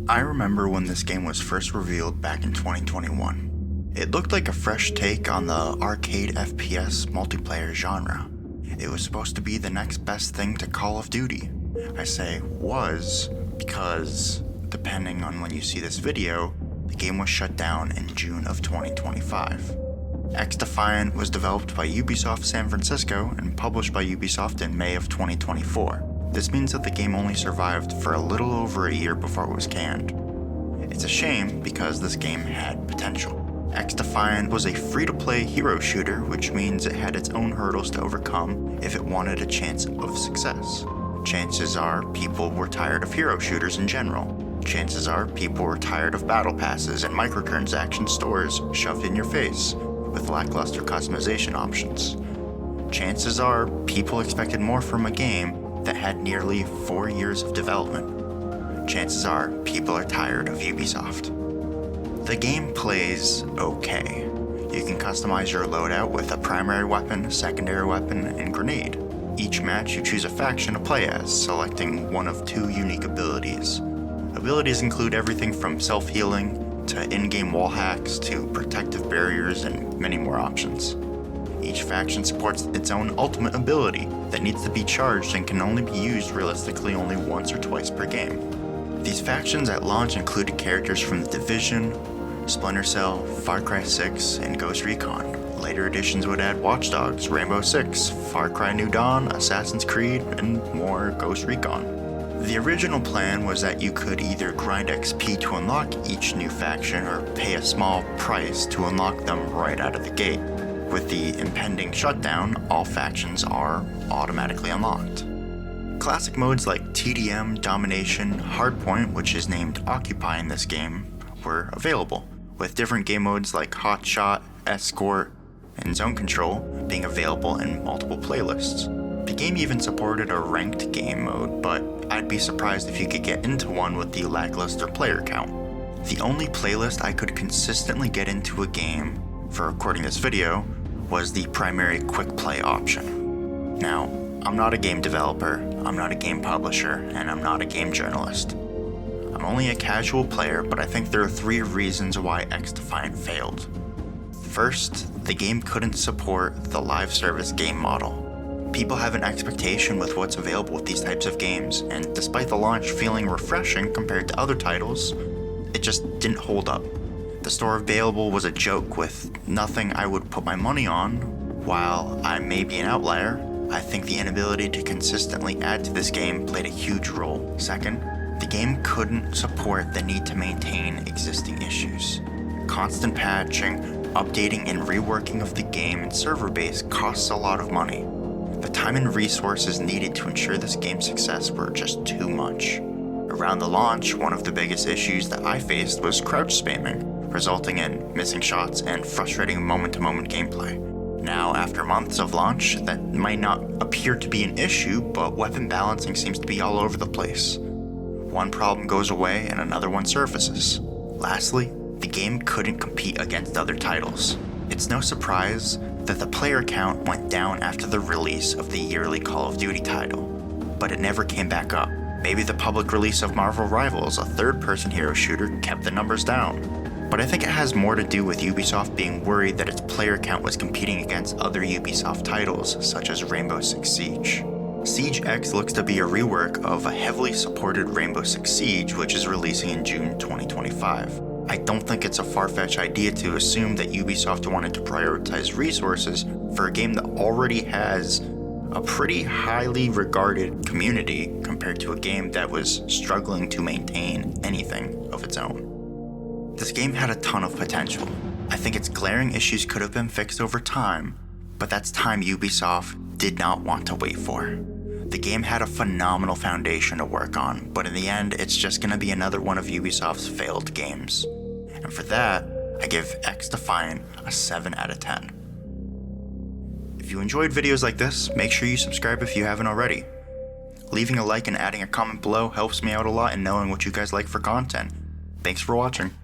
I remember when this game was first revealed back in 2021. It looked like a fresh take on the arcade FPS multiplayer genre. It was supposed to be the next best thing to Call of Duty. I say was because, depending on when you see this video, the game was shut down in June of 2025. XDefiant was developed by Ubisoft San Francisco and published by Ubisoft in May of 2024. This means that the game only survived for a little over a year before it was canned. It's a shame because this game had potential. XDefiant was a free-to-play hero shooter, which means it had its own hurdles to overcome if it wanted a chance of success. Chances are people were tired of hero shooters in general. Chances are people were tired of battle passes and microtransaction stores shoved in your face with lackluster customization options. Chances are people expected more from a game that had nearly 4 years of development. Chances are people are tired of Ubisoft. The game plays okay. You can customize your loadout with a primary weapon, secondary weapon, and grenade. Each match you choose a faction to play as, selecting one of 2 unique abilities. Abilities include everything from self-healing to in-game wall hacks to protective barriers and many more options. Each faction supports its own ultimate ability that needs to be charged and can only be used realistically only once or twice per game. These factions at launch included characters from The Division, Splinter Cell, Far Cry 6, and Ghost Recon. Later editions would add Watch Dogs, Rainbow Six, Far Cry New Dawn, Assassin's Creed, and more Ghost Recon. The original plan was that you could either grind XP to unlock each new faction or pay a small price to unlock them right out of the gate. With the impending shutdown, all factions are automatically unlocked. Classic modes like TDM, Domination, Hardpoint, which is named Occupy in this game, were available, with different game modes like Hotshot, Escort, and Zone Control being available in multiple playlists. The game even supported a ranked game mode, but I'd be surprised if you could get into one with the lackluster player count. The only playlist I could consistently get into a game for recording this video was the primary quick play option. Now, I'm not a game developer, I'm not a game publisher, and I'm not a game journalist. I'm only a casual player, but I think there are 3 reasons why XDefiant failed. First, the game couldn't support the live service game model. People have an expectation with what's available with these types of games, and despite the launch feeling refreshing compared to other titles, it just didn't hold up. The store available was a joke with nothing I would put my money on. While I may be an outlier, I think the inability to consistently add to this game played a huge role. Second, the game couldn't support the need to maintain existing issues. Constant patching, updating, and reworking of the game and server base costs a lot of money. The time and resources needed to ensure this game's success were just too much. Around the launch, one of the biggest issues that I faced was crouch spamming, resulting in missing shots and frustrating moment-to-moment gameplay. Now, after months of launch, that might not appear to be an issue, but weapon balancing seems to be all over the place. One problem goes away and another one surfaces. Lastly, the game couldn't compete against other titles. It's no surprise that the player count went down after the release of the yearly Call of Duty title, but it never came back up. Maybe the public release of Marvel Rivals, a third-person hero shooter, kept the numbers down. But I think it has more to do with Ubisoft being worried that its player count was competing against other Ubisoft titles, such as Rainbow Six Siege. Siege X looks to be a rework of a heavily supported Rainbow Six Siege, which is releasing in June 2025. I don't think it's a far-fetched idea to assume that Ubisoft wanted to prioritize resources for a game that already has a pretty highly regarded community compared to a game that was struggling to maintain anything of its own. This game had a ton of potential. I think its glaring issues could have been fixed over time, but that's time Ubisoft did not want to wait for. The game had a phenomenal foundation to work on, but in the end, it's just gonna be another one of Ubisoft's failed games. And for that, I give XDefiant a 7 out of 10. If you enjoyed videos like this, make sure you subscribe if you haven't already. Leaving a like and adding a comment below helps me out a lot in knowing what you guys like for content. Thanks for watching.